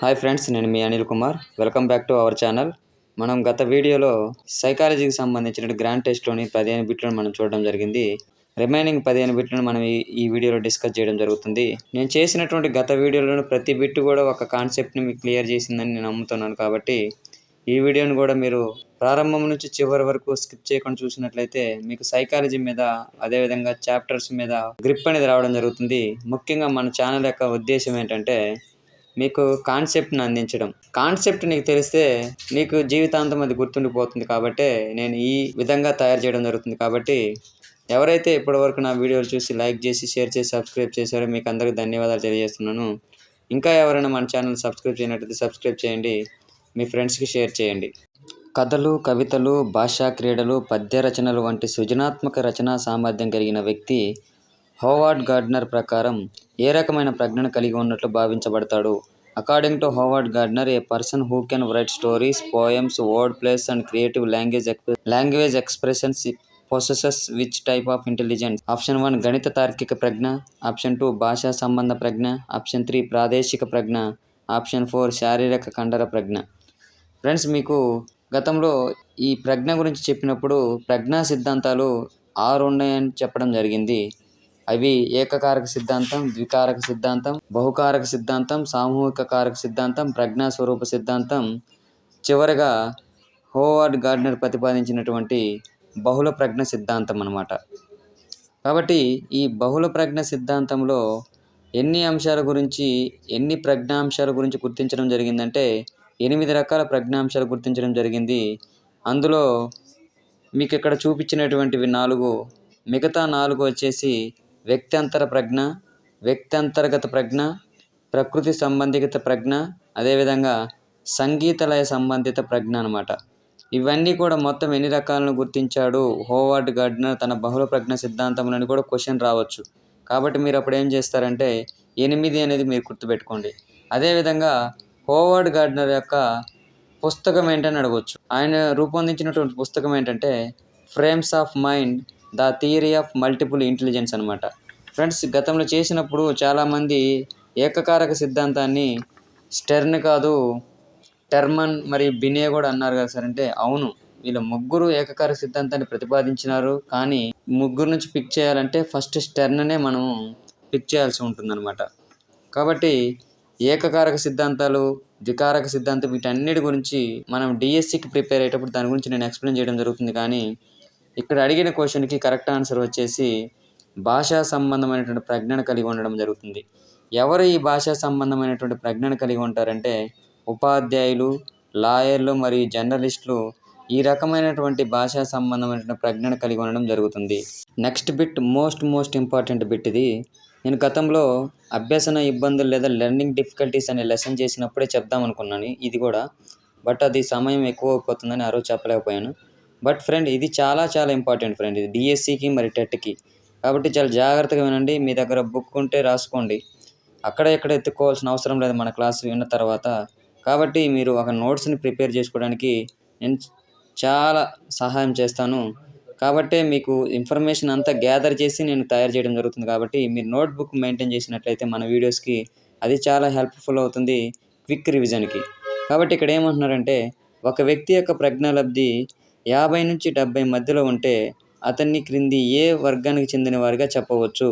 Hi friends, నేను మీ Anil Kumar. Welcome back to our channel. మనం గత వీడియోలో సైకాలజీకి సంబంధించిన గ్రాండ్ టెస్ట్లోని 15 బిట్లను మనం చూడడం జరిగింది. రిమైనింగ్ 15 బిట్లను మనం ఈ వీడియోలో డిస్కస్ చేయడం జరుగుతుంది. నేను చేసినటువంటి గత వీడియోలోని ప్రతి బిట్ కూడా ఒక కాన్సెప్ట్ని మీకు క్లియర్ చేసిందని నేను నమ్ముతున్నాను. కాబట్టి ఈ వీడియోని కూడా మీరు ప్రారంభం నుంచి చివరి వరకు స్కిప్ చేయకుండా చూసినట్లయితే మీకు సైకాలజీ మీద, అదేవిధంగా చాప్టర్స్ మీద గ్రిప్ అనేది రావడం జరుగుతుంది. ముఖ్యంగా మన ఛానల్ యొక్క ఉద్దేశం ఏంటంటే మీకు కాన్సెప్ట్ని అందించడం. కాన్సెప్ట్ నీకు తెలిస్తే నీకు జీవితాంతం అది గుర్తుండిపోతుంది. కాబట్టి నేను ఈ విధంగా తయారు చేయడం జరుగుతుంది. కాబట్టి ఎవరైతే ఇప్పటివరకు నా వీడియోలు చూసి లైక్ చేసి, షేర్ చేసి, సబ్స్క్రైబ్ చేశారో మీకు అందరికీ ధన్యవాదాలు తెలియజేస్తున్నాను. ఇంకా ఎవరైనా మన ఛానల్ సబ్స్క్రైబ్ చేయనట్లయితే సబ్స్క్రైబ్ చేయండి, మీ ఫ్రెండ్స్కి షేర్ చేయండి. కథలు, కవితలు, భాషా క్రీడలు, పద్య రచనలు వంటి సృజనాత్మక రచనా సామర్థ్యం కలిగిన వ్యక్తి హోవార్డ్ గార్డ్నర్ ప్రకారం ఏ రకమైన ప్రజ్ఞను కలిగి ఉన్నట్లు భావించబడతాడు? According to Howard Gardner, a person who can write stories, poems, word plays and creative language expressions possesses which type of intelligence? Option 1 గణిత తార్కిక ప్రజ్ఞ, ఆప్షన్ 2 భాషా సంబంధ ప్రజ్ఞ, ఆప్షన్ 3 ప్రాదేశిక ప్రజ్ఞ, ఆప్షన్ 4 శారీరక కండర ప్రజ్ఞ. ఫ్రెండ్స్, మీకు గతంలో ఈ ప్రజ్ఞ గురించి చెప్పినప్పుడు ప్రజ్ఞా సిద్ధాంతాలు 6 ఉన్నాయని చెప్పడం జరిగింది. అవి ఏకకారక సిద్ధాంతం, ద్వికారక సిద్ధాంతం, బహుకారక సిద్ధాంతం, సామూహిక కారక సిద్ధాంతం, ప్రజ్ఞా స్వరూప సిద్ధాంతం, చివరగా హోవార్డ్ గార్డ్నర్ ప్రతిపాదించినటువంటి బహుళ ప్రజ్ఞ సిద్ధాంతం అన్నమాట. కాబట్టి ఈ బహుళ ప్రజ్ఞ సిద్ధాంతంలో ఎన్ని ప్రజ్ఞాంశాల గురించి గుర్తించడం జరిగిందంటే 8 రకాల ప్రజ్ఞాంశాలు గుర్తించడం జరిగింది. అందులో మీకు ఇక్కడ చూపించినటువంటివి 4, మిగతా 4 వచ్చేసి వ్యక్త్యంతర ప్రజ్ఞ, వ్యక్త్యంతర్గత ప్రజ్ఞ, ప్రకృతి సంబంధిత ప్రజ్ఞ, అదేవిధంగా సంగీత లయ సంబంధిత ప్రజ్ఞ అన్నమాట. ఇవన్నీ కూడా మొత్తం ఎన్ని రకాలను గుర్తించాడు హోవార్డ్ గార్డ్నర్ తన బహుళ ప్రజ్ఞ సిద్ధాంతంలోని కూడా క్వశ్చన్ రావచ్చు. కాబట్టి మీరు అప్పుడు ఏం చేస్తారంటే 8 అనేది మీరు గుర్తుపెట్టుకోండి. అదేవిధంగా హోవార్డ్ గార్డ్నర్ యొక్క పుస్తకం ఏంటని అడగవచ్చు. ఆయన రూపొందించినటువంటి పుస్తకం ఏంటంటే frames of mind, the theory of multiple intelligence అనమాట. ఫ్రెండ్స్, గతంలో చేసినప్పుడు చాలామంది ఏకకారక సిద్ధాంతాన్ని స్టెర్న్ కాదు, టెర్మన్ మరియు బినే కూడా అన్నారు కదా సార్ అంటే, అవును, వీళ్ళ ముగ్గురు ఏకకారక సిద్ధాంతాన్ని ప్రతిపాదించినారు. కానీ ముగ్గురు నుంచి పిక్ చేయాలంటే ఫస్ట్ స్టెర్న్నే మనం పిక్ చేయాల్సి ఉంటుందన్నమాట. కాబట్టి ఏకకారక సిద్ధాంతాలు, ద్వికారక సిద్ధాంతం, వీటన్నిటి గురించి మనం డిఎస్సికి ప్రిపేర్ అయ్యేటప్పుడు దాని గురించి నేను ఎక్స్ప్లెయిన్ చేయడం జరుగుతుంది. కానీ ఇక్కడ అడిగిన క్వశ్చన్కి కరెక్ట్ ఆన్సర్ వచ్చేసి భాషా సంబంధమైనటువంటి ప్రజ్ఞను కలిగి ఉండడం జరుగుతుంది. ఎవరు ఈ భాషా సంబంధమైనటువంటి ప్రజ్ఞను కలిగి ఉంటారంటే ఉపాధ్యాయులు, లాయర్లు మరియు జర్నలిస్టులు ఈ రకమైనటువంటి భాషా సంబంధమైనటువంటి ప్రజ్ఞను కలిగి ఉండడం జరుగుతుంది. Next bit most important bit ఇది. నేను గతంలో అభ్యసన ఇబ్బందులు లేదా లెర్నింగ్ డిఫికల్టీస్ అనే లెసన్ చేసినప్పుడే చెప్దాం అనుకున్నాను ఇది కూడా. బట్ అది సమయం ఎక్కువ అయిపోతుందని ఆ రోజు చెప్పలేకపోయాను. బట్ ఫ్రెండ్, ఇది చాలా ఇంపార్టెంట్ ఫ్రెండ్. ఇది డిఎస్సికి మరి టెట్కి. కాబట్టి చాలా జాగ్రత్తగా వినండి. మీ దగ్గర బుక్ ఉంటే రాసుకోండి. అక్కడ ఇక్కడ ఎత్తుక్కోవాల్సిన అవసరం లేదు మన క్లాస్ విన్న తర్వాత. కాబట్టి మీరు ఒక నోట్స్ని ప్రిపేర్ చేసుకోవడానికి నేను చాలా సహాయం చేస్తాను. కాబట్టే మీకు ఇన్ఫర్మేషన్ అంతా గ్యాదర్ చేసి నేను తయారు చేయడం జరుగుతుంది. కాబట్టి మీరు నోట్బుక్ మెయింటైన్ చేసినట్లయితే మన వీడియోస్కి అది చాలా హెల్ప్ఫుల్ అవుతుంది క్విక్ రివిజన్కి. కాబట్టి ఇక్కడ ఏమంటున్నారంటే ఒక వ్యక్తి యొక్క ప్రజ్ఞాలబ్ధి 50 నుంచి 70 మధ్యలో ఉంటే అతన్ని క్రింది ఏ వర్గానికి చెందిన వారిగా చెప్పవచ్చు?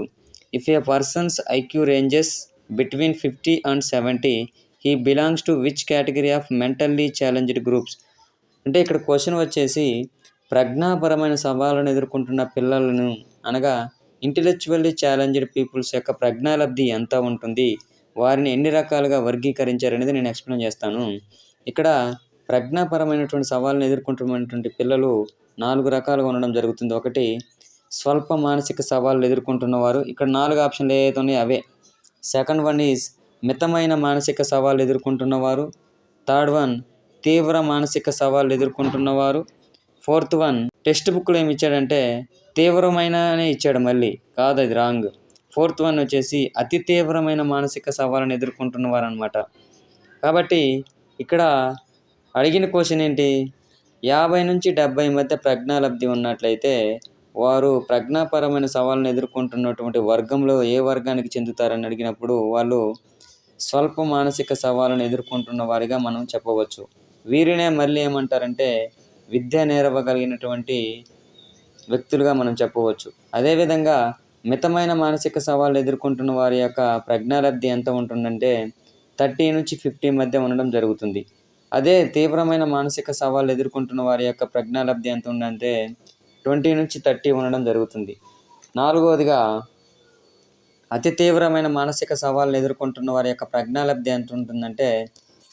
If a person's IQ ranges between 50 and 70, he belongs to which category of mentally challenged groups? అంటే ఇక్కడ క్వశ్చన్ వచ్చేసి ప్రజ్ఞాపరమైన సవాళ్ళను ఎదుర్కొంటున్న పిల్లలను, అనగా ఇంటెలెక్చువల్లీ ఛాలెంజ్డ్ పీపుల్స్ యొక్క ప్రజ్ఞాలబ్ధి ఎంత ఉంటుంది, వారిని ఎన్ని రకాలుగా వర్గీకరించారనేది నేను ఎక్స్ప్లెయిన్ చేస్తాను. ఇక్కడ ప్రజ్ఞాపరమైనటువంటి సవాళ్ళను ఎదుర్కొంటున్నటువంటి పిల్లలు 4 రకాలుగా ఉండడం జరుగుతుంది. ఒకటి స్వల్ప మానసిక సవాళ్ళు ఎదుర్కొంటున్నవారు. ఇక్కడ 4 ఆప్షన్లు ఏవైతే ఉన్నాయో అవే. సెకండ్ వన్ ఈజ్ మితమైన మానసిక సవాళ్ళు ఎదుర్కొంటున్నవారు. థర్డ్ వన్ తీవ్ర మానసిక సవాళ్ళు ఎదుర్కొంటున్నవారు. ఫోర్త్ వన్ టెక్స్ట్ బుక్లో ఏమి ఇచ్చాడంటే తీవ్రమైననే ఇచ్చాడు, మళ్ళీ కాదు, అది రాంగ్. ఫోర్త్ వన్ వచ్చేసి అతి తీవ్రమైన మానసిక సవాళ్ళను ఎదుర్కొంటున్నవారు అనమాట. కాబట్టి ఇక్కడ అడిగిన క్వశ్చన్ ఏంటి? 50 నుంచి 70 మధ్య ప్రజ్ఞాలబ్ధి ఉన్నట్లయితే వారు ప్రజ్ఞాపరమైన సవాళ్ళను ఎదుర్కొంటున్నటువంటి వర్గంలో ఏ వర్గానికి చెందుతారని అడిగినప్పుడు వాళ్ళు స్వల్ప మానసిక సవాళ్ళను ఎదుర్కొంటున్న వారిగా మనం చెప్పవచ్చు. వీరినే మళ్ళీ ఏమంటారంటే విద్య నేర్వగలిగినటువంటి వ్యక్తులుగా మనం చెప్పవచ్చు. అదేవిధంగా మితమైన మానసిక సవాళ్ళు ఎదుర్కొంటున్న వారి యొక్క ప్రజ్ఞాలబ్ధి ఎంత ఉంటుందంటే 30-50 మధ్య ఉండడం జరుగుతుంది. అదే తీవ్రమైన మానసిక సవాళ్ళు ఎదుర్కొంటున్న వారి యొక్క ప్రజ్ఞాలబ్ధి ఎంత ఉందంటే 20-30 ఉండడం జరుగుతుంది. నాలుగవదిగా అతి తీవ్రమైన మానసిక సవాళ్ళను ఎదుర్కొంటున్న వారి యొక్క ప్రజ్ఞాలబ్ధి ఎంత ఉంటుందంటే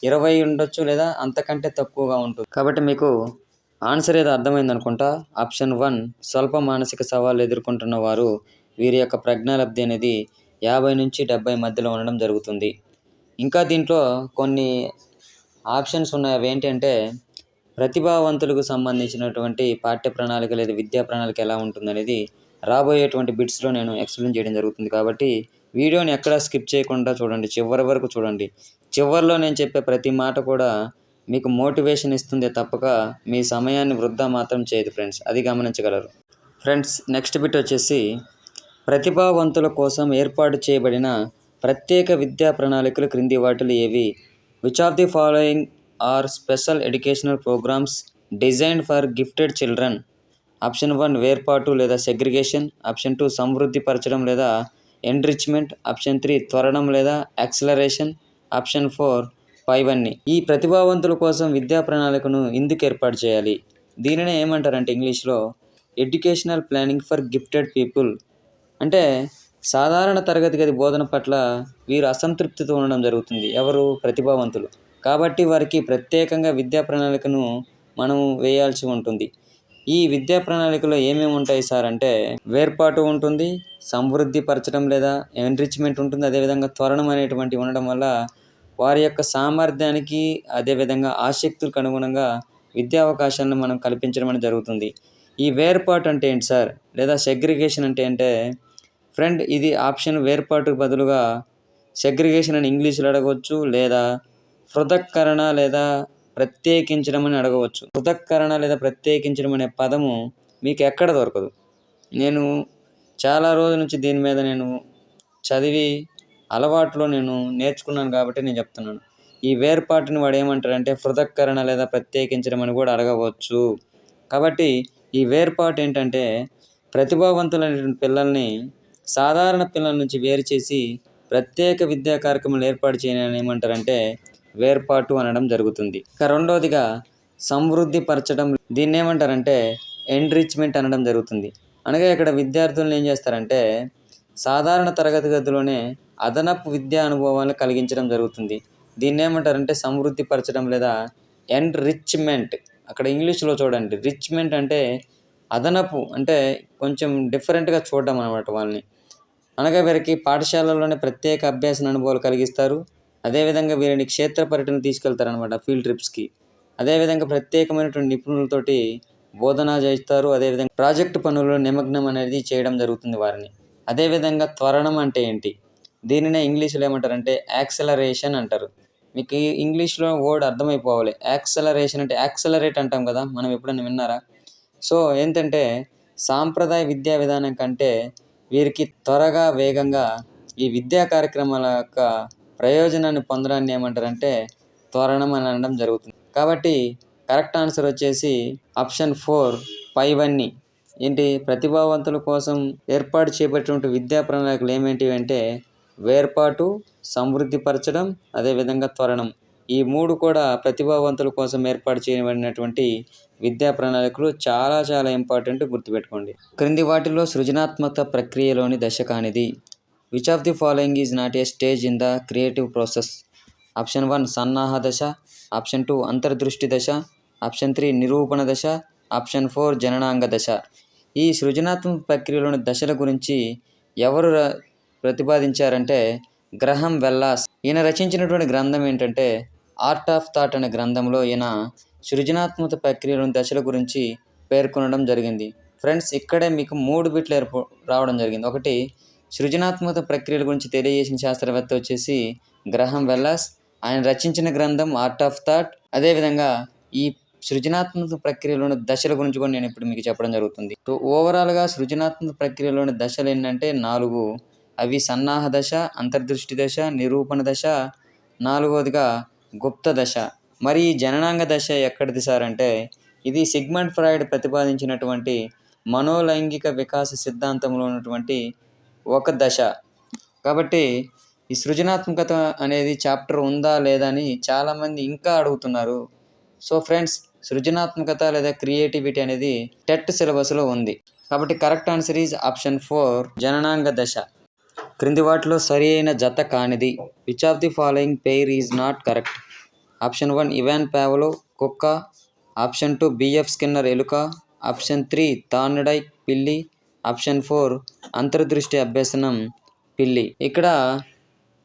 20 ఉండొచ్చు లేదా అంతకంటే తక్కువగా ఉంటుంది. కాబట్టి మీకు ఆన్సర్ ఏదో అర్థమైంది అనుకుంటా. ఆప్షన్ 1 స్వల్ప మానసిక సవాళ్ళు ఎదుర్కొంటున్న వారు వీరి యొక్క ప్రజ్ఞాలబ్ధి అనేది 50-70 మధ్యలో ఉండడం జరుగుతుంది. ఇంకా దీంట్లో కొన్ని ఆప్షన్స్ ఉన్నాయి. అవి ఏంటంటే ప్రతిభావంతులకు సంబంధించినటువంటి పాఠ్య ప్రణాళిక లేదా విద్యా ప్రణాళిక ఎలా ఉంటుందనేది రాబోయేటువంటి బిట్స్లో నేను ఎక్స్ప్లెయిన్ చేయడం జరుగుతుంది. కాబట్టి వీడియోని ఎక్కడా స్కిప్ చేయకుండా చూడండి, చివరి వరకు చూడండి. చివరిలో నేను చెప్పే ప్రతి మాట కూడా మీకు మోటివేషన్ ఇస్తుందే తప్పక మీ సమయాన్ని వృధా మాత్రం చేయదు ఫ్రెండ్స్, అది గమనించగలరు. ఫ్రెండ్స్, నెక్స్ట్ బిట్ వచ్చేసి ప్రతిభావంతుల కోసం ఏర్పాటు చేయబడిన ప్రత్యేక విద్యా ప్రణాళికలు క్రింది వాటిలో ఏవి? Which of the following are special educational programmes designed for gifted children? Option 1 వేర్పాటు లేదా సెగ్రిగేషన్, ఆప్షన్ 2 సమృద్ధి పరచడం లేదా ఎన్రిచ్మెంట్, ఆప్షన్ 3 త్వరణం లేదా యాక్సిలరేషన్, ఆప్షన్ 4 పైవన్నీ. ఈ ప్రతిభావంతుల కోసం విద్యా ప్రణాళికను ఎందుకు ఏర్పాటు చేయాలి? దీనినే ఏమంటారంటే ఇంగ్లీష్లో educational planning for gifted people. అంటే సాధారణ తరగతి గది బోధన పట్ల వీరు అసంతృప్తితో ఉండడం జరుగుతుంది. ఎవరు? ప్రతిభావంతులు. కాబట్టి వారికి ప్రత్యేకంగా విద్యా ప్రణాళికను మనం వేయాల్సి ఉంటుంది. ఈ విద్యా ప్రణాళికలో ఏమేమి ఉంటాయి సార్ అంటే వేర్పాటు ఉంటుంది, సమృద్ధి పరచడం లేదా ఎన్రిచ్మెంట్ ఉంటుంది, అదేవిధంగా త్వరణం అనేటువంటి ఉండడం వల్ల వారి యొక్క సామర్థ్యానికి అదేవిధంగా ఆసక్తులకు అనుగుణంగా విద్యా అవకాశాలను మనం కల్పించడం అనేది జరుగుతుంది. ఈ వేర్పాటు అంటే ఏంటి సార్, లేదా సెగ్రిగేషన్ అంటే ఫ్రెండ్, ఇది ఆప్షన్ వేర్పాటుకు బదులుగా సెగ్రిగేషన్ అని ఇంగ్లీష్లో అడగవచ్చు, లేదా పృథక్కరణ లేదా ప్రత్యేకించడం అని అడగవచ్చు. పృథక్కరణ లేదా ప్రత్యేకించడం అనే పదము మీకు ఎక్కడ దొరకదు. నేను చాలా రోజుల నుంచి దీని మీద నేను చదివి అలవాట్లో నేను నేర్చుకున్నాను కాబట్టి నేను చెప్తున్నాను. ఈ వేర్పాటుని వాడు ఏమంటారంటే పృథక్కరణ లేదా ప్రత్యేకించడం అని కూడా అడగవచ్చు. కాబట్టి ఈ వేర్పాటు ఏంటంటే ప్రతిభావంతులైన పిల్లల్ని సాధారణ పిల్లల నుంచి వేరు చేసి ప్రత్యేక విద్యా కార్యక్రమాలు ఏర్పాటు చేయని ఏమంటారంటే వేర్పాటు అనడం జరుగుతుంది. ఇక రెండవదిగా సమృద్ధి పరచడం, దీన్ని ఏమంటారంటే ఎన్రిచ్మెంట్ అనడం జరుగుతుంది. అనగా ఇక్కడ విద్యార్థులను ఏం చేస్తారంటే సాధారణ తరగతి గదిలోనే అదనపు విద్యా అనుభవాలను కలిగించడం జరుగుతుంది. దీన్ని ఏమంటారంటే సమృద్ధి పరచడం లేదా ఎన్రిచ్మెంట్. అక్కడ ఇంగ్లీష్లో చూడండి, రిచ్మెంట్ అంటే అదనపు, అంటే కొంచెం డిఫరెంట్గా చూడడం అనమాట వాళ్ళని. అనగా వీరికి పాఠశాలలోనే ప్రత్యేక అభ్యాస అనుభవాలు కలిగిస్తారు. అదేవిధంగా వీరిని క్షేత్ర పర్యటన తీసుకెళ్తారనమాట, ఫీల్డ్ ట్రిప్స్కి. అదేవిధంగా ప్రత్యేకమైనటువంటి నిపుణులతోటి బోధన చేస్తారు. అదేవిధంగా ప్రాజెక్టు పనుల్లో నిమగ్నం అనేది చేయడం జరుగుతుంది వారిని. అదేవిధంగా త్వరణం అంటే ఏంటి? దీనినే ఇంగ్లీష్లో ఏమంటారంటే యాక్సలరేషన్ అంటారు. మీకు ఇంగ్లీష్లో వర్డ్ అర్థమైపోవాలి. యాక్సలరేషన్ అంటే యాక్సలరేట్ అంటాం కదా, మనం ఎప్పుడైనా విన్నారా? సో ఏంటంటే సాంప్రదాయ విద్యా విధానం కంటే వీరికి త్వరగా వేగంగా ఈ విద్యా కార్యక్రమాల యొక్క ప్రయోజనాన్ని పొందడాన్ని ఏమంటారంటే త్వరణం అని అనడం జరుగుతుంది. కాబట్టి కరెక్ట్ ఆన్సర్ వచ్చేసి ఆప్షన్ 4 పైవన్నీ. ఏంటి? ప్రతిభావంతుల కోసం ఏర్పాటు చేయబడినటువంటి విద్యా ప్రణాళికలు ఏమేంటివి అంటే వేర్పాటు, సమృద్ధి పరచడం, అదేవిధంగా త్వరణం. ఈ 3 కూడా ప్రతిభావంతుల కోసం ఏర్పాటు చేయబడినటువంటి విద్యా ప్రణాళికలు. చాలా చాలా ఇంపార్టెంట్, గుర్తుపెట్టుకోండి. క్రింది వాటిలో సృజనాత్మక ప్రక్రియలోని దశ కానిది? Which of the following is not a stage in the creative process? Option 1 సన్నాహ దశ, ఆప్షన్ 2 అంతర్దృష్టి దశ, ఆప్షన్ 3 నిరూపణ దశ, ఆప్షన్ 4 జననాంగ దశ. ఈ సృజనాత్మక ప్రక్రియలోని దశల గురించి ఎవరు ప్రతిపాదించారంటే గ్రహం వెల్లాస్. ఈయన రచించినటువంటి గ్రంథం ఏంటంటే ఆర్ట్ ఆఫ్ థాట్ అనే గ్రంథంలో ఈయన సృజనాత్మక ప్రక్రియలోని దశల గురించి పేర్కొనడం జరిగింది. ఫ్రెండ్స్, ఇక్కడే మీకు 3 బిట్లు రావడం జరిగింది. ఒకటి, సృజనాత్మక ప్రక్రియల గురించి తెలియజేసిన శాస్త్రవేత్త వచ్చేసి గ్రహం వెల్లాస్. ఆయన రచించిన గ్రంథం ఆర్ట్ ఆఫ్ థాట్. అదేవిధంగా ఈ సృజనాత్మక ప్రక్రియలోని దశల గురించి కూడా నేను ఇప్పుడు మీకు చెప్పడం జరుగుతుంది. సో ఓవరాల్గా సృజనాత్మక ప్రక్రియలోని దశలు ఏంటంటే 4. అవి సన్నాహ దశ, అంతర్దృష్టి దశ, నిరూపణ దశ, నాలుగవదిగా గుప్త దశ. మరి ఈ జననాంగ దశ ఎక్కడిది సార్ అంటే ఇది సిగ్మండ్ ఫ్రాయిడ్ ప్రతిపాదించినటువంటి మనోలైంగిక వికాస సిద్ధాంతంలో ఉన్నటువంటి ఒక దశ. కాబట్టి ఈ సృజనాత్మకత అనేది చాప్టర్ ఉందా లేదా అని చాలామంది ఇంకా అడుగుతున్నారు. సో ఫ్రెండ్స్, సృజనాత్మకత లేదా క్రియేటివిటీ అనేది టెట్ సిలబస్లో ఉంది. కాబట్టి కరెక్ట్ ఆన్సర్ ఈజ్ ఆప్షన్ 4 జననాంగ దశ. క్రింది వాటిలో సరి అయిన జత కానిది. Which of the following pair is not correct? Option 1 Ivan Pavlov కుక్క, ఆప్షన్ 2 బిఎఫ్ స్కిన్నర్ ఎలుక, ఆప్షన్ 3 థార్న్డైక్ పిల్లి, ఆప్షన్ 4 అంతర్దృష్టి అభ్యసనం పిల్లి. ఇక్కడ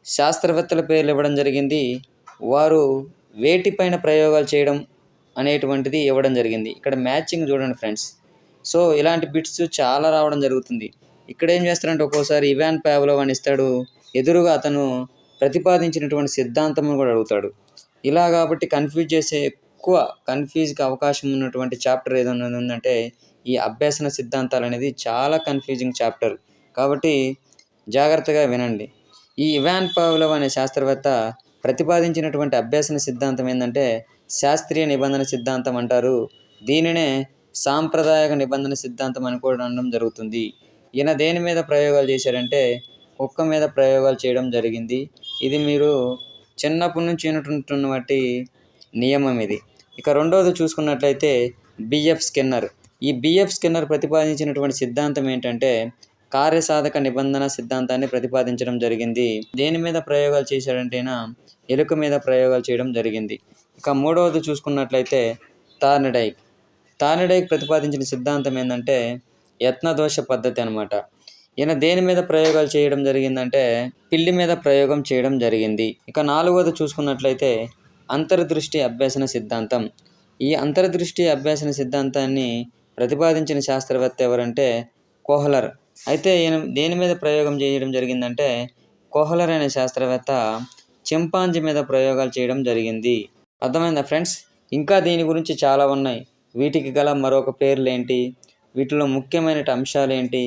శాస్త్రవేత్తల పేర్లు ఇవ్వడం జరిగింది. వారు వేటిపైన ప్రయోగాలు చేయడం అనేటువంటిది ఇవ్వడం జరిగింది. ఇక్కడ మ్యాచింగ్ చూడండి ఫ్రెండ్స్. సో ఇలాంటి బిట్స్ చాలా రావడం జరుగుతుంది. ఇక్కడ ఏం చేస్తారంటే ఒక్కోసారి ఇవాన్ పావ్లోవ్ అని ఇస్తాడు, ఎదురుగా అతను ప్రతిపాదించినటువంటి సిద్ధాంతం కూడా అడుగుతాడు. ఇలా కాబట్టి ఎక్కువ కన్ఫ్యూజ్కి అవకాశం ఉన్నటువంటి చాప్టర్ ఏదైనా ఉందంటే ఈ అభ్యసన సిద్ధాంతాలు అనేది చాలా కన్ఫ్యూజింగ్ చాప్టర్. కాబట్టి జాగ్రత్తగా వినండి. ఈ ఇవాన్ పావ్లోవ్ అనే శాస్త్రవేత్త ప్రతిపాదించినటువంటి అభ్యసన సిద్ధాంతం ఏంటంటే శాస్త్రీయ నిబంధన సిద్ధాంతం అంటారు. దీనినే సాంప్రదాయక నిబంధన సిద్ధాంతం అని కూడా అనడం జరుగుతుంది. ఈయన దేని మీద ప్రయోగాలు చేశారంటే కుక్క మీద ప్రయోగాలు చేయడం జరిగింది. ఇది మీరు చిన్నప్పటి నుంచి వింటున్నటువంటి నియమం ఇది. ఇక రెండవది చూసుకున్నట్లయితే బిఎఫ్ స్కిన్నర్. ఈ బిఎఫ్ స్కిన్నర్ ప్రతిపాదించినటువంటి సిద్ధాంతం ఏంటంటే కార్యసాధక నిబంధన సిద్ధాంతాన్ని ప్రతిపాదించడం జరిగింది. దేని మీద ప్రయోగాలు చేశాడంటేనా ఎలుక మీద ప్రయోగాలు చేయడం జరిగింది. ఇక మూడవది చూసుకున్నట్లయితే థార్న్డైక్ ప్రతిపాదించిన సిద్ధాంతం ఏంటంటే యత్నదోష పద్ధతి అనమాట. ఈయన దేని మీద ప్రయోగాలు చేయడం జరిగిందంటే పిల్లి మీద ప్రయోగం చేయడం జరిగింది. ఇక నాలుగవది చూసుకున్నట్లయితే అంతర్దృష్టి అభ్యసన సిద్ధాంతం. ఈ అంతర్దృష్టి అభ్యసన సిద్ధాంతాన్ని ప్రతిపాదించిన శాస్త్రవేత్త ఎవరంటే కోహ్లర్. అయితే ఈయన దేని మీద ప్రయోగం చేయడం జరిగిందంటే కోహ్లర్ అనే శాస్త్రవేత్త చింపాంజీ మీద ప్రయోగాలు చేయడం జరిగింది. అర్థమైందా ఫ్రెండ్స్? ఇంకా దీని గురించి చాలా ఉన్నాయి. వీటికి గల మరొక పేర్లు ఏంటి, వీటిలో ముఖ్యమైన అంశాలు ఏంటి,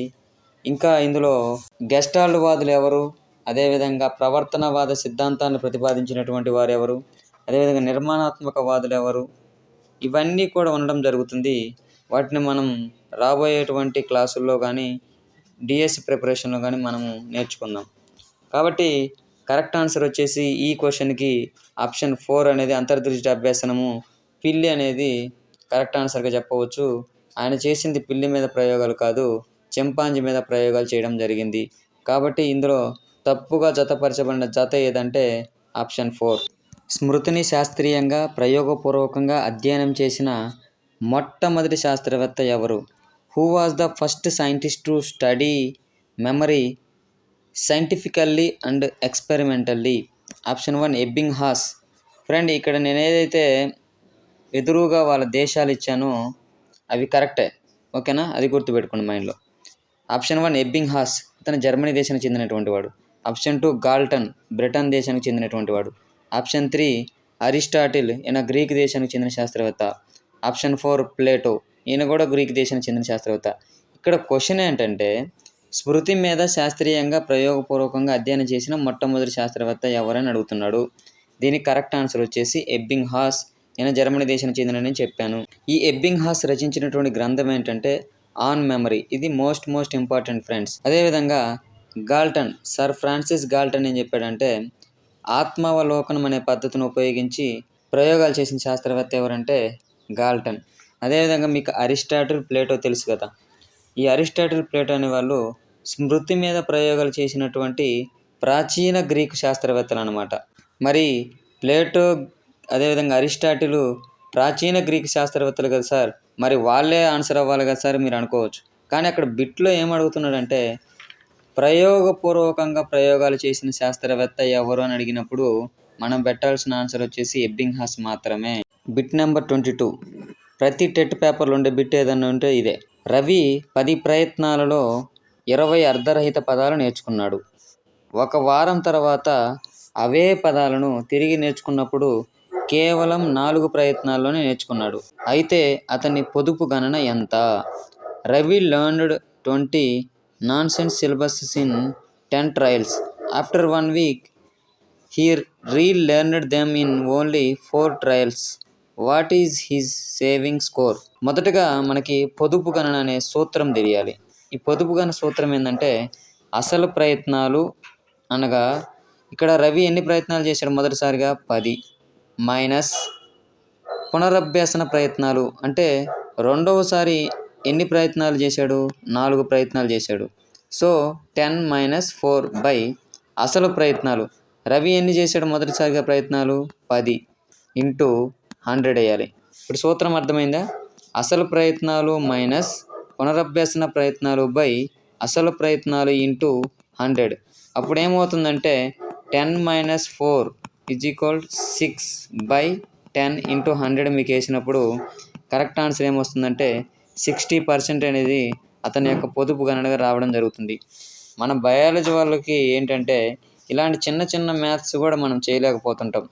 ఇంకా ఇందులో గెస్టాల్ట్ వాదులు ఎవరు, అదేవిధంగా ప్రవర్తనవాద సిద్ధాంతాన్ని ప్రతిపాదించినటువంటి వారు ఎవరు, అదేవిధంగా నిర్మాణాత్మక వాదులు ఎవరు, ఇవన్నీ కూడా ఉండడం జరుగుతుంది. వాటిని మనం రాబోయేటువంటి క్లాసుల్లో కానీ డిఎస్సి ప్రిపరేషన్లో కానీ మనము నేర్చుకుందాం. కాబట్టి కరెక్ట్ ఆన్సర్ వచ్చేసి ఈ క్వశ్చన్కి ఆప్షన్ 4 అనేది అంతర్దృష్టి అభ్యసనము పిల్లి అనేది కరెక్ట్ ఆన్సర్గా చెప్పవచ్చు. ఆయన చేసింది పిల్లి మీద ప్రయోగాలు కాదు, చింపాంజీ మీద ప్రయోగాలు చేయడం జరిగింది. కాబట్టి ఇందులో తప్పుగా జతపరచబడిన జత ఏదంటే ఆప్షన్ 4. స్మృతిని శాస్త్రీయంగా ప్రయోగపూర్వకంగా అధ్యయనం చేసిన మొట్టమొదటి శాస్త్రవేత్త ఎవరు? Who was the first scientist to study memory scientifically and experimentally? Option 1 Ebbinghaus. Friend, ఇక్కడ నేను ఏదైతే ఎదురుగా వాళ్ళ దేశాలు ఇచ్చానో అవి కరెక్టే, ఓకేనా? అది గుర్తుపెట్టుకోండి మైండ్లో. ఆప్షన్ 1 ఎబ్బింగ్హాస్, అతను జర్మనీ దేశానికి చెందినటువంటి వాడు. ఆప్షన్ 2 గాల్టన్, బ్రిటన్ దేశానికి చెందినటువంటి వాడు. ఆప్షన్ 3 అరిస్టాటిల్, ఈయన గ్రీక్ దేశానికి చెందిన శాస్త్రవేత్త. ఆప్షన్ 4 ప్లేటో, ఈయన కూడా గ్రీక్ దేశానికి చెందిన శాస్త్రవేత్త. ఇక్కడ క్వశ్చన్ ఏంటంటే స్మృతి మీద శాస్త్రీయంగా ప్రయోగపూర్వకంగా అధ్యయనం చేసిన మొట్టమొదటి శాస్త్రవేత్త ఎవరని అడుగుతున్నాడు. దీనికి కరెక్ట్ ఆన్సర్ వచ్చేసి ఎబ్బింగ్హాస్, ఈయన జర్మనీ దేశానికి చెందినని చెప్పాను. ఈ ఎబ్బింగ్హాస్ రచించినటువంటి గ్రంథం ఏంటంటే ఆన్ మెమరీ. ఇది మోస్ట్ ఇంపార్టెంట్ ఫ్రెండ్స్. అదేవిధంగా గాల్టన్, సర్ ఫ్రాన్సిస్ గాల్టన్ ఏం చెప్పాడంటే ఆత్మావలోకనం అనే పద్ధతిని ఉపయోగించి ప్రయోగాలు చేసిన శాస్త్రవేత్త ఎవరంటే గాల్టన్. అదేవిధంగా మీకు అరిస్టాటిల్, ప్లేటో తెలుసు కదా. ఈ అరిస్టాటిల్, ప్లేటో అనే వాళ్ళు స్మృతి మీద ప్రయోగాలు చేసినటువంటి ప్రాచీన గ్రీకు శాస్త్రవేత్తలు అన్నమాట. మరి ప్లేటో అదేవిధంగా అరిస్టాటిల్ ప్రాచీన గ్రీకు శాస్త్రవేత్తలు కదా సార్, మరి వాళ్ళే ఆన్సర్ అవ్వాలి కదా సార్ మీరు అనుకోవచ్చు. కానీ అక్కడ బిట్లో ఏమడుగుతున్నాడంటే ప్రయోగపూర్వకంగా ప్రయోగాలు చేసిన శాస్త్రవేత్త ఎవరు అని అడిగినప్పుడు మనం పెట్టాల్సిన ఆన్సర్ వచ్చేసి ఎబ్బింగ్హాస్ మాత్రమే. Bit number 22. ప్రతి టెట్ పేపర్లో ఉండే బిట్ ఏదన్నా ఉంటే ఇదే. రవి 10 ప్రయత్నాలలో 20 అర్ధరహిత పదాలు నేర్చుకున్నాడు. ఒక వారం తర్వాత అవే పదాలను తిరిగి నేర్చుకున్నప్పుడు కేవలం 4 ప్రయత్నాల్లోనే నేర్చుకున్నాడు. అయితే అతని పొదుపు గణన ఎంత? Ravi learned 20 nonsense syllabus in 10 trials. After 1 week, he relearned them in only 4 trials. What is his saving score? మొదటగా మనకి పొదుపు గణన అనే సూత్రం తెలియాలి. ఈ పొదుపు గణన సూత్రం ఏంటంటే అసలు ప్రయత్నాలు అనగా ఇక్కడ రవి ఎన్ని ప్రయత్నాలు చేశాడు మొదటిసారిగా 10 మైనస్ పునరభ్యసన ప్రయత్నాలు అంటే రెండవసారి ఎన్ని ప్రయత్నాలు చేశాడు 4 ప్రయత్నాలు చేశాడు. సో 10 మైనస్ 4 బై అసలు ప్రయత్నాలు రవి ఎన్ని చేశాడు మొదటిసారిగా ప్రయత్నాలు 10 ఇంటూ 100 వేయాలి. ఇప్పుడు సూత్రం అర్థమైందా? అసలు ప్రయత్నాలు మైనస్ పునరభ్యసన ప్రయత్నాలు బై అసలు ప్రయత్నాలు ఇంటూ 100. అప్పుడు ఏమవుతుందంటే 10 minus 4 is equal 6 by 10 into 100 మీకు వేసినప్పుడు కరెక్ట్ ఆన్సర్ ఏమొస్తుందంటే 60% అనేది అతని యొక్క పొదుపు గణనగా రావడం జరుగుతుంది. మన బయాలజీ వాళ్ళకి ఏంటంటే ఇలాంటి చిన్న చిన్న మ్యాథ్స్ కూడా మనం చేయలేకపోతుంటాం.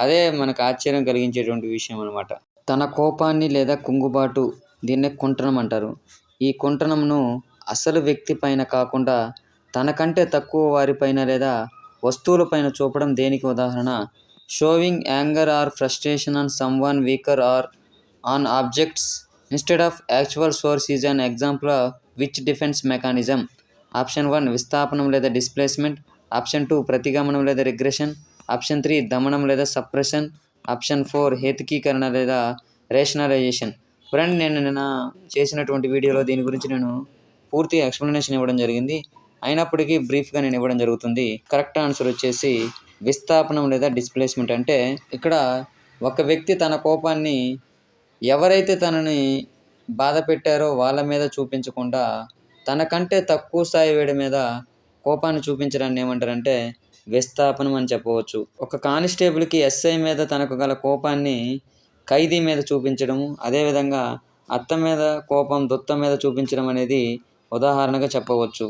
అదే మనకు ఆశ్చర్యం కలిగించేటువంటి విషయం అనమాట. తన కోపాన్ని లేదా కుంగుబాటు దీన్నే కుంటనం అంటారు. ఈ కుంటనంను అసలు వ్యక్తి పైన కాకుండా తనకంటే తక్కువ వారిపైన లేదా వస్తువులపైన చూపడం దేనికి ఉదాహరణ? Showing anger or frustration on someone weaker or on objects instead of actual source is an example of which defence mechanism? Option 1 విస్థాపనం లేదా డిస్ప్లేస్మెంట్, ఆప్షన్ 2 ప్రతిగమనం లేదా రిగ్రెషన్, ఆప్షన్ 3 దమనం లేదా సప్రెషన్, ఆప్షన్ 4 హేతుకీకరణ లేదా రేషనలైజేషన్. ఫ్రెండ్, నేను నిన్న చేసినటువంటి వీడియోలో దీని గురించి నేను పూర్తిగా ఎక్స్ప్లెనేషన్ ఇవ్వడం జరిగింది. అయినప్పటికీ బ్రీఫ్గా నేను ఇవ్వడం జరుగుతుంది. కరెక్ట్ ఆన్సర్ వచ్చేసి విస్థాపనం లేదా డిస్ప్లేస్మెంట్. అంటే ఇక్కడ ఒక వ్యక్తి తన కోపాన్ని ఎవరైతే తనని బాధ పెట్టారో వాళ్ళ మీద చూపించకుండా తనకంటే తక్కువ స్థాయి వేడి మీద కోపాన్ని చూపించడాన్ని ఏమంటారంటే విస్థాపనం అని చెప్పవచ్చు. ఒక కానిస్టేబుల్కి ఎస్ఐ మీద తనకు గల కోపాన్ని ఖైదీ మీద చూపించడము, అదేవిధంగా అత్త మీద కోపం దుత్త మీద చూపించడం అనేది ఉదాహరణగా చెప్పవచ్చు.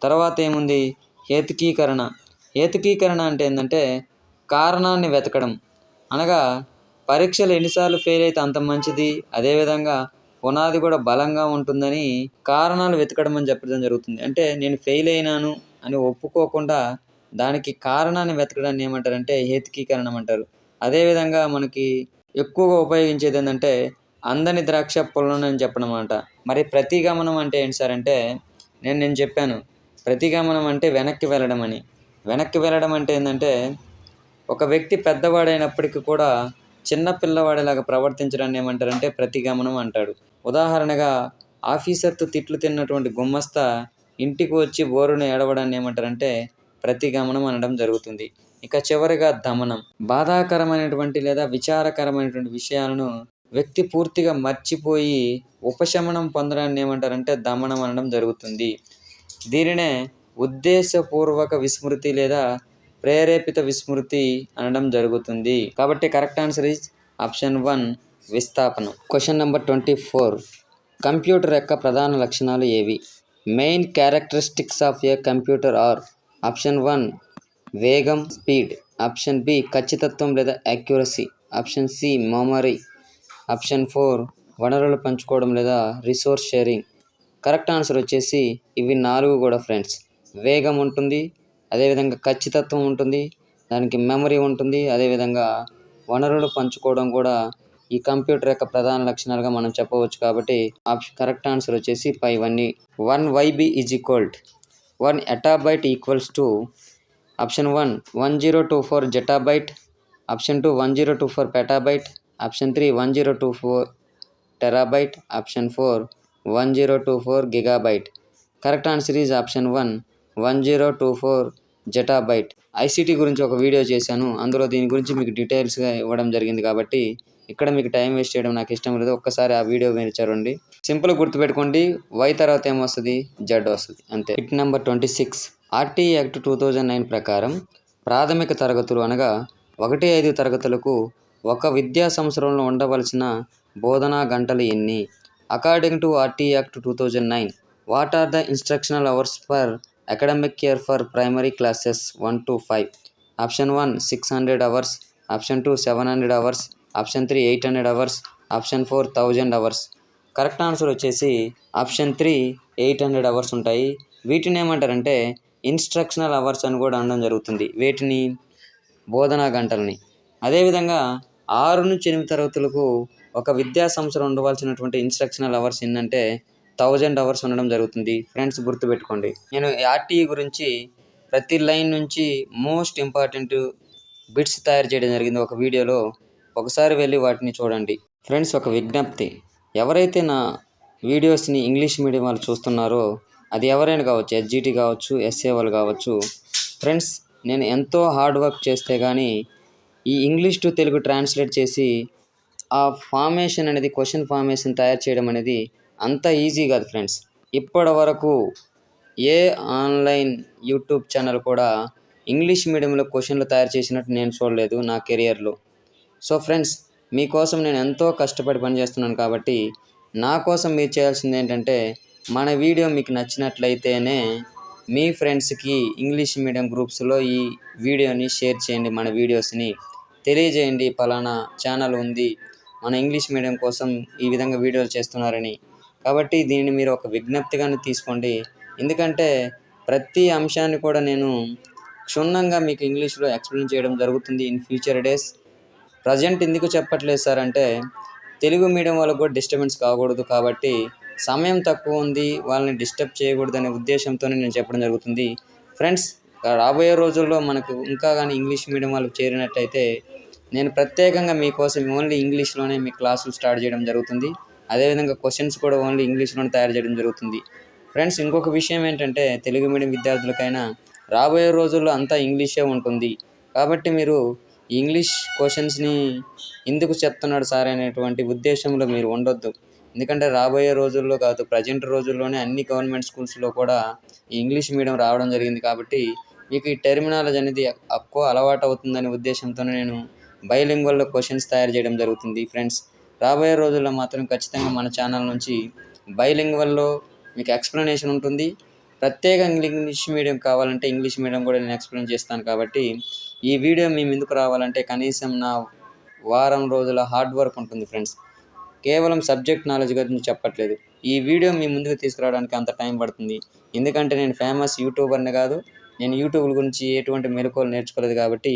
తర్వాత ఏముంది? హేతుకీకరణ. హేతుకీకరణ అంటే ఏంటంటే కారణాన్ని వెతకడం. అనగా పరీక్షలు ఎన్నిసార్లు ఫెయిల్ అయితే అంత మంచిది, అదేవిధంగా పునాది కూడా బలంగా ఉంటుందని కారణాలు వెతకడం అని చెప్పడం జరుగుతుంది. అంటే నేను ఫెయిల్ అయినాను అని ఒప్పుకోకుండా దానికి కారణాన్ని వెతకడాన్ని ఏమంటారంటే హేతుకీకరణం అంటారు. అదేవిధంగా మనకి ఎక్కువగా ఉపయోగించేది ఏంటంటే అందని ద్రాక్ష పుల్లనని చెప్పడం అన్నమాట. మరి ప్రతిగమనం అంటే ఏంటి సార్ అంటే నేను చెప్పాను. ప్రతిగమనం అంటే వెనక్కి వెళ్ళడం అని. వెనక్కి వెళ్ళడం అంటే ఏంటంటే ఒక వ్యక్తి పెద్దవాడైనప్పటికీ కూడా చిన్న పిల్లవాడిలాగా ప్రవర్తించడాన్ని ఏమంటారంటే ప్రతిగమనం అంటాడు. ఉదాహరణగా ఆఫీసర్తో తిట్లు తిన్నటువంటి గుమ్మస్తా ఇంటికి వచ్చి బోరున ఏడవడాన్ని ఏమంటారంటే ప్రతిగమనం అనడం జరుగుతుంది. ఇక చివరిగా దమనం. బాధాకరమైనటువంటి లేదా విచారకరమైనటువంటి విషయాలను వ్యక్తి పూర్తిగా మర్చిపోయి ఉపశమనం పొందడాన్ని ఏమంటారంటే దమనం అనడం జరుగుతుంది. దీనినే ఉద్దేశపూర్వక విస్మృతి లేదా ప్రేరేపిత విస్మృతి అనడం జరుగుతుంది. కాబట్టి కరెక్ట్ ఆన్సర్ ఈజ్ ఆప్షన్ 1 విస్థాపనం. Question number 24. కంప్యూటర్ యొక్క ప్రధాన లక్షణాలు ఏవి? Main characteristics of a computer are option 1 వేగం స్పీడ్, ఆప్షన్ బి ఖచ్చితత్వం లేదా accuracy, option C memory, option 4 వనరులు పంచుకోవడం లేదా రిసోర్స్ షేరింగ్. కరెక్ట్ ఆన్సర్ వచ్చేసి ఇవి 4 కూడా ఫ్రెండ్స్. వేగం ఉంటుంది, అదేవిధంగా ఖచ్చితత్వం ఉంటుంది, దానికి మెమరీ ఉంటుంది, అదేవిధంగా వనరులు పంచుకోవడం కూడా ఈ కంప్యూటర్ యొక్క ప్రధాన లక్షణాలుగా మనం చెప్పవచ్చు. కాబట్టి కరెక్ట్ ఆన్సర్ వచ్చేసి ఇవన్నీ. 1 YB is equal 1 yottabyte equals to option 1 1024 zettabyte, option 2 1024 petabyte, option 3 1024 terabyte, option 4 1024 gigabyte. Correct answer is option 1 1024 zettabyte. ICT గురించి ఒక వీడియో చేశాను, అందులో దీని గురించి మీకు డీటెయిల్స్గా ఇవ్వడం జరిగింది. కాబట్టి ఇక్కడ మీకు టైం వేస్ట్ చేయడం నాకు ఇష్టం లేదు. ఒక్కసారి ఆ వీడియో మీరు చూడండి. సింపుల్గా గుర్తుపెట్టుకోండి, వై తర్వాత ఏమొస్తుంది? జెడ్ వస్తుంది, అంతే. Bit number 26. ఆర్టీ యాక్ట్ 2009 ప్రకారం ప్రాథమిక తరగతులు అనగా 1-5 తరగతులకు ఒక విద్యా సంవత్సరంలో ఉండవలసిన బోధనా గంటలు ఎన్ని? According to RT act 2009, what are the instructional hours for academic year for primary classes 1 to 5? Option 1 600 hours, option 2 700 hours, option 3 800 hours, option 4 1000 hours. Correct answer వచ్చేసి ఆప్షన్ 3 800 అవర్స్ ఉంటాయి. వీటిని ఏమంటారంటే ఇన్స్ట్రక్షనల్ అవర్స్ అని కూడా అనడం జరుగుతుంది. వీటిని బోధనా గంటలని. అదేవిధంగా 6-8 తరగతులకు ఒక విద్యా సంవత్సరం ఉండవలసినటువంటి ఇన్స్ట్రక్షనల్ అవర్స్ ఏంటంటే 1000 అవర్స్ ఉండడం జరుగుతుంది. ఫ్రెండ్స్ గుర్తుపెట్టుకోండి. నేను ఆర్టీఈ గురించి ప్రతి లైన్ నుంచి మోస్ట్ ఇంపార్టెంట్ బిట్స్ తయారు చేయడం జరిగింది ఒక వీడియోలో. ఒకసారి వెళ్ళి వాటిని చూడండి. ఫ్రెండ్స్, ఒక విజ్ఞప్తి, ఎవరైతే నా వీడియోస్ని ఇంగ్లీష్ మీడియం వాళ్ళు చూస్తున్నారో అది ఎవరైనా కావచ్చు, ఎస్జిటి కావచ్చు, ఎస్ఏ వాళ్ళు కావచ్చు. ఫ్రెండ్స్, నేను ఎంతో హార్డ్ వర్క్ చేస్తే కానీ ఈ ఇంగ్లీష్ టు తెలుగు ట్రాన్స్లేట్ చేసి ఆ ఫార్మేషన్ అనేది, క్వశ్చన్ ఫార్మేషన్ తయారు చేయడం అనేది అంత ఈజీ కాదు ఫ్రెండ్స్. ఇప్పటి వరకు ఏ ఆన్లైన్ యూట్యూబ్ ఛానల్ కూడా ఇంగ్లీష్ మీడియంలో క్వశ్చన్లు తయారు చేసినట్టు నేను చూడలేదు నా కెరియర్లో. సో ఫ్రెండ్స్, మీకోసం నేను ఎంతో కష్టపడి పనిచేస్తున్నాను కాబట్టి నా కోసం మీరు చేయాల్సింది ఏంటంటే, మన వీడియో మీకు నచ్చినట్లయితేనే మీ ఫ్రెండ్స్కి ఇంగ్లీష్ మీడియం గ్రూప్స్లో ఈ వీడియోని షేర్ చేయండి. మన వీడియోస్ని తెలియజేయండి, పలానా ఛానల్ ఉంది, మన ఇంగ్లీష్ మీడియం కోసం ఈ విధంగా వీడియోలు చేస్తున్నారని. కాబట్టి దీన్ని మీరు ఒక విజ్ఞప్తిగానే తీసుకోండి. ఎందుకంటే ప్రతి అంశాన్ని కూడా నేను క్షుణ్ణంగా మీకు ఇంగ్లీష్లో ఎక్స్ప్లెయిన్ చేయడం జరుగుతుంది ఇన్ ఫ్యూచర్ డేస్. ప్రజెంట్ ఎందుకు చెప్పట్లేదు సార్ అంటే, తెలుగు మీడియం వాళ్ళకు కూడా డిస్టర్బెన్స్ కాకూడదు కాబట్టి, సమయం తక్కువ ఉంది, వాళ్ళని డిస్టర్బ్ చేయకూడదు అనే ఉద్దేశంతోనే నేను చెప్పడం జరుగుతుంది. ఫ్రెండ్స్, రాబోయే రోజుల్లో మనకు ఇంకా కానీ ఇంగ్లీష్ మీడియం వాళ్ళకి చేరినట్లయితే నేను ప్రత్యేకంగా మీకోసం ఓన్లీ ఇంగ్లీష్లోనే మీ క్లాసులు స్టార్ట్ చేయడం జరుగుతుంది. అదేవిధంగా క్వశ్చన్స్ కూడా ఓన్లీ ఇంగ్లీష్లోనే తయారు చేయడం జరుగుతుంది. ఫ్రెండ్స్, ఇంకొక విషయం ఏంటంటే, తెలుగు మీడియం విద్యార్థులకైనా రాబోయే రోజుల్లో అంతా ఇంగ్లీషే ఉంటుంది. కాబట్టి మీరు ఇంగ్లీష్ క్వశ్చన్స్ని ఎందుకు చెప్తున్నాడు సార్ అనేటువంటి ఉద్దేశంలో మీరు ఉండొద్దు. ఎందుకంటే రాబోయే రోజుల్లో కాదు, ప్రజెంట్ రోజుల్లోనే అన్ని గవర్నమెంట్ స్కూల్స్లో కూడా ఈ ఇంగ్లీష్ మీడియం రావడం జరిగింది. కాబట్టి మీకు ఈ టెర్మినాలజీ అనేది ఎక్కువ అలవాటు అవుతుందనే ఉద్దేశంతోనే నేను బైలింగ్వల్లో క్వశ్చన్స్ తయారు చేయడం జరుగుతుంది. ఫ్రెండ్స్, రాబోయే రోజుల్లో మాత్రం ఖచ్చితంగా మన ఛానల్ నుంచి బైలింగ్వల్లో మీకు ఎక్స్ప్లెనేషన్ ఉంటుంది. ప్రత్యేకంగా ఇంగ్లీష్ మీడియం కావాలంటే ఇంగ్లీష్ మీడియం కూడా నేను ఎక్స్ప్లెయిన్ చేస్తాను. కాబట్టి ఈ వీడియో మీ ముందుకు రావాలంటే కనీసం నా వారం రోజుల హార్డ్ వర్క్ ఉంటుంది ఫ్రెండ్స్. కేవలం సబ్జెక్ట్ నాలెడ్జ్ గురించి చెప్పట్లేదు. ఈ వీడియో మీ ముందుకు తీసుకురావడానికి అంత టైం పడుతుంది. ఎందుకంటే నేను ఫేమస్ యూట్యూబర్ని కాదు, నేను యూట్యూబ్ గురించి ఎటువంటి మెలకువలు నేర్చుకోలేదు. కాబట్టి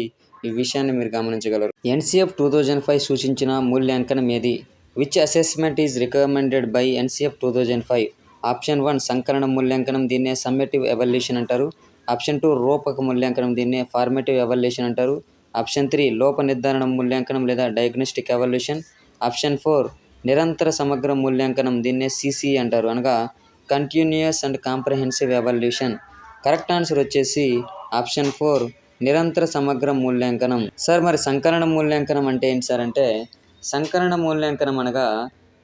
ఈ విషయాన్ని మీరు గమనించగలరు. ఎన్సిఎఫ్ 2005 సూచించిన మూల్యాంకనం ఏది? Which assessment is recommended by NCF 2005? Option 1 సంకలన మూల్యాంకనం, దీన్నే సమ్మేటివ్ ఎవాల్యుయేషన్ అంటారు. ఆప్షన్ 2 రూపక మూల్యాంకనం, దీన్నే ఫార్మేటివ్ ఎవాల్యుయేషన్ అంటారు. ఆప్షన్ 3 లోప నిర్ధారణ మూల్యాంకనం లేదా డయాగ్నోస్టిక్ ఎవాల్యుయేషన్. ఆప్షన్ 4 నిరంతర సమగ్ర మూల్యాంకనం, దీన్నే సిసి అంటారు, అనగా continuous and comprehensive evaluation. Correct answer వచ్చేసి ఆప్షన్ 4 నిరంతర సమగ్ర మూల్యాంకనం. సార్, మరి సంకలన మూల్యాంకనం అంటే ఏంటి సార్ అంటే, సంకలన మూల్యాంకనం అనగా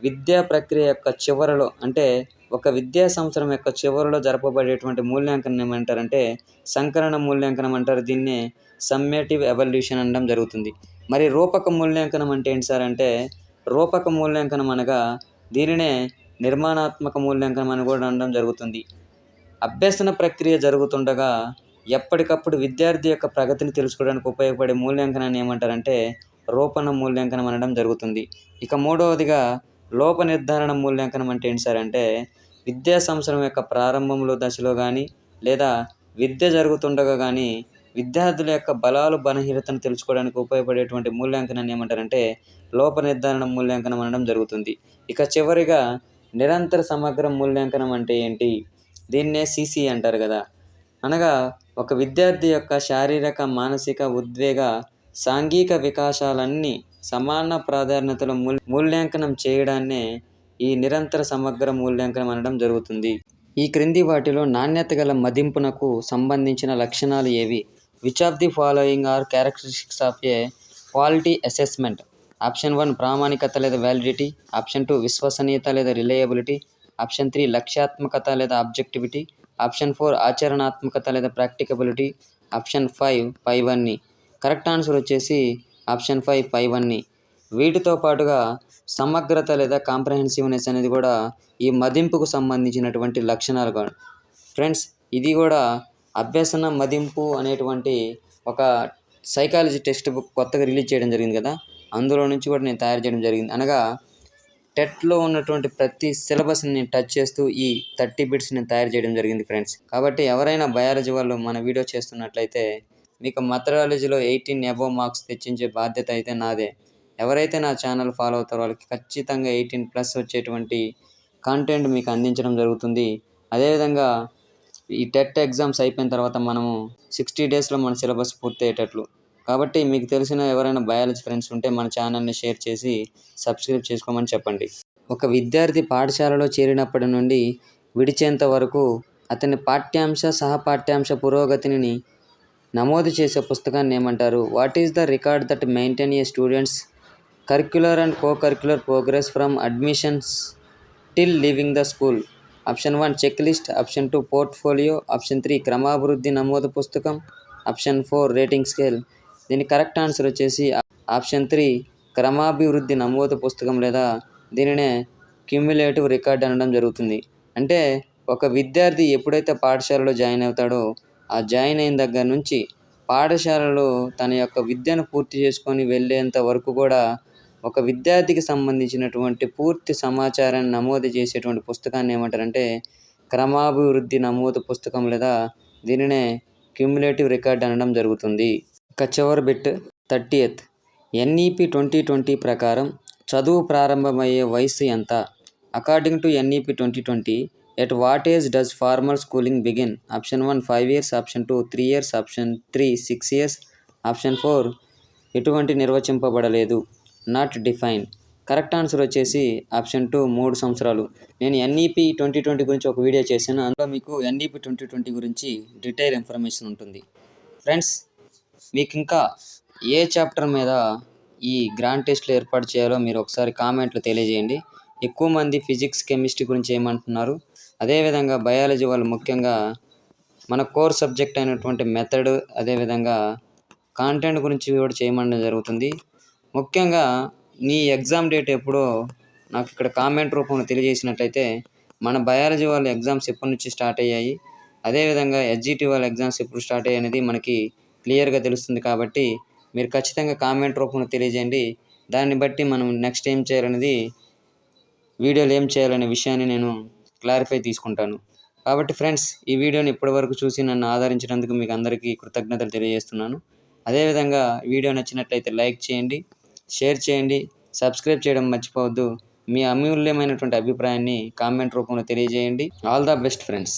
విద్యా ప్రక్రియ యొక్క చివరలో, అంటే ఒక విద్యా సంవత్సరం యొక్క చివరిలో జరపబడేటువంటి మూల్యాంకనం ఏమంటారంటే సంకలన మూల్యాంకనం అంటారు. దీన్నే సమ్మేటివ్ ఎవాల్యుయేషన్ అనడం జరుగుతుంది. మరి రూపక మూల్యాంకనం అంటే ఏంటి సార్ అంటే, రూపక మూల్యాంకనం అనగా దీనినే నిర్మాణాత్మక మూల్యాంకనం అని కూడా అనడం జరుగుతుంది. అభ్యసన ప్రక్రియ జరుగుతుండగా ఎప్పటికప్పుడు విద్యార్థి యొక్క ప్రగతిని తెలుసుకోవడానికి ఉపయోగపడే మూల్యాంకనాన్ని ఏమంటారంటే రూపణ మూల్యాంకనం అనడం జరుగుతుంది. ఇక మూడవదిగా లోప నిర్ధారణ మూల్యాంకనం అంటే ఏంటి సార్ అంటే, విద్యా సంవత్సరం యొక్క ప్రారంభంలో దశలో కానీ లేదా విద్య జరుగుతుండగా కానీ విద్యార్థుల యొక్క బలాలు బలహీనతను తెలుసుకోవడానికి ఉపయోగపడేటువంటి మూల్యాంకనాన్ని ఏమంటారంటే లోప నిర్ధారణ మూల్యాంకనం అనడం జరుగుతుంది. ఇక చివరిగా నిరంతర సమగ్ర మూల్యాంకనం అంటే ఏంటి? దీన్నే సిసి అంటారు కదా. అనగా ఒక విద్యార్థి యొక్క శారీరక, మానసిక, ఉద్వేగ, సాంఘిక వికాసాలన్నీ సమాన ప్రాధాన్యతలో మూల్యాంకనం చేయడాన్నే ఈ నిరంతర సమగ్ర మూల్యాంకనం అనడం జరుగుతుంది. ఈ క్రింది వాటిలో నాణ్యత గల మదింపునకు సంబంధించిన లక్షణాలు ఏవి? Which of the following are characteristics of a quality assessment? Option 1 ప్రామాణికత లేదా వ్యాలిడిటీ. ఆప్షన్ 2 విశ్వసనీయత లేదా రిలయబిలిటీ. ఆప్షన్ 3 లక్ష్యాత్మకత లేదా ఆబ్జెక్టివిటీ. ఆప్షన్ 4 ఆచరణాత్మకత లేదా ప్రాక్టికబిలిటీ. ఆప్షన్ 5 పైవన్నీ. కరెక్ట్ ఆన్సర్ వచ్చేసి ఆప్షన్ 5 పైవన్నీ. వీటితో పాటుగా సమగ్రత లేదా కాంప్రహెన్సివ్నెస్ అనేది కూడా ఈ మదింపుకు సంబంధించినటువంటి లక్షణాలు కూడా. ఫ్రెండ్స్, ఇది కూడా అభ్యసన మదింపు అనేటువంటి ఒక సైకాలజీ టెక్స్ట్ బుక్ కొత్తగా రిలీజ్ చేయడం జరిగింది కదా, అందులో నుంచి కూడా నేను తయారు చేయడం జరిగింది. అనగా టెట్లో ఉన్నటువంటి ప్రతి సిలబస్ని టచ్ చేస్తూ ఈ 30 బిట్స్ని తయారు చేయడం జరిగింది ఫ్రెండ్స్. కాబట్టి ఎవరైనా బయాలజీ వాళ్ళు మన వీడియో చేస్తున్నట్లయితే మీకు మెథడాలజీలో 18 అబోవ్ మార్క్స్ తెచ్చించే బాధ్యత అయితే నాదే. ఎవరైతే నా ఛానల్ ఫాలో అవుతారో వాళ్ళకి ఖచ్చితంగా 18+ వచ్చేటువంటి కంటెంట్ మీకు అందించడం జరుగుతుంది. అదేవిధంగా ఈ టెట్ ఎగ్జామ్స్ అయిపోయిన తర్వాత మనము 60 డేస్లో మన సిలబస్ పూర్తయ్యేటట్లు. కాబట్టి మీకు తెలిసిన ఎవరైనా బయాలజీ ఫ్రెండ్స్ ఉంటే మన ఛానల్ని షేర్ చేసి సబ్స్క్రైబ్ చేసుకోమని చెప్పండి. ఒక విద్యార్థి పాఠశాలలో చేరినప్పటి నుండి విడిచేంత వరకు అతని పాఠ్యాంశ సహపాఠ్యాంశ పురోగతిని నమోదు చేసే పుస్తకాన్ని ఏమంటారు? What is the record that maintain a students curricular and co-curricular progress from admissions till leaving the school? Option 1 check list, option 2 portfolio, option 3 క్రమాభివృద్ధి నమోదు పుస్తకం, ఆప్షన్ 4 రేటింగ్ స్కేల్. దీని కరెక్ట్ ఆన్సర్ వచ్చేసి ఆప్షన్ 3 క్రమాభివృద్ధి నమోదు పుస్తకం, లేదా దీనినే క్యుములేటివ్ రికార్డ్ అనడం జరుగుతుంది. అంటే ఒక విద్యార్థి ఎప్పుడైతే పాఠశాలలో జాయిన్ అవుతాడో ఆ జాయిన్ అయిన దగ్గర నుంచి పాఠశాలలో తన యొక్క విద్యను పూర్తి చేసుకొని వెళ్ళేంత వరకు కూడా ఒక విద్యార్థికి సంబంధించినటువంటి పూర్తి సమాచారాన్ని నమోదు చేసేటువంటి పుస్తకాన్ని ఏమంటారంటే క్రమాభివృద్ధి నమోదు పుస్తకం, లేదా దీనినే క్యుములేటివ్ రికార్డ్ అనడం జరుగుతుంది. ఇక చివరి బిట్ 30th NEP 2020 ప్రకారం చదువు ప్రారంభమయ్యే వయసు ఎంత? According to NEP 2020 at what age does formal schooling begin? Option 1 5 years, option 2 3 years, option 3 6 years, option 4 ఎటువంటి నిర్వచింపబడలేదు, నాట్ డిఫైన్. కరెక్ట్ ఆన్సర్ వచ్చేసి ఆప్షన్ 2 3 సంవత్సరాలు. నేను NEP 2020 గురించి ఒక వీడియో చేశాను. అందులో మీకు NEP 2020 గురించి డీటెయిల్ ఇన్ఫర్మేషన్ ఉంటుంది. ఫ్రెండ్స్, మీకు ఇంకా ఏ చాప్టర్ మీద ఈ గ్రాండ్ టెస్ట్లు ఏర్పాటు చేయాలో మీరు ఒకసారి కామెంట్లు తెలియజేయండి. ఎక్కువ మంది ఫిజిక్స్ కెమిస్ట్రీ గురించి ఏమంటున్నారు, అదేవిధంగా బయాలజీ వాళ్ళు ముఖ్యంగా మన కోర్ సబ్జెక్ట్ అయినటువంటి మెథడ్, అదేవిధంగా కాంటెంట్ గురించి కూడా చేయమనడం జరుగుతుంది. ముఖ్యంగా నీ ఎగ్జామ్ డేట్ ఎప్పుడో నాకు ఇక్కడ కామెంట్ రూపంలో తెలియజేసినట్లయితే మన బయాలజీ వాళ్ళ ఎగ్జామ్స్ ఎప్పటి నుంచి స్టార్ట్ అయ్యాయి, అదేవిధంగా SGT వాళ్ళ ఎగ్జామ్స్ ఎప్పుడు స్టార్ట్ అయ్యాయి అనేది మనకి క్లియర్గా తెలుస్తుంది. కాబట్టి మీరు ఖచ్చితంగా కామెంట్ రూపంలో తెలియజేయండి. దాన్ని బట్టి మనం నెక్స్ట్ ఏం చేయాలనేది, వీడియోలు ఏం చేయాలనే విషయాన్ని నేను క్లారిఫై తీసుకుంటాను. కాబట్టి ఫ్రెండ్స్, ఈ వీడియోని ఇప్పటివరకు చూసి నన్ను ఆదరించినందుకు మీకు అందరికీ కృతజ్ఞతలు తెలియజేస్తున్నాను. అదేవిధంగా వీడియో నచ్చినట్లయితే లైక్ చేయండి, షేర్ చేయండి, సబ్స్క్రైబ్ చేయడం మర్చిపోవద్దు. మీ అమూల్యమైనటువంటి అభిప్రాయాన్ని కామెంట్ రూపంలో తెలియజేయండి. All the best friends.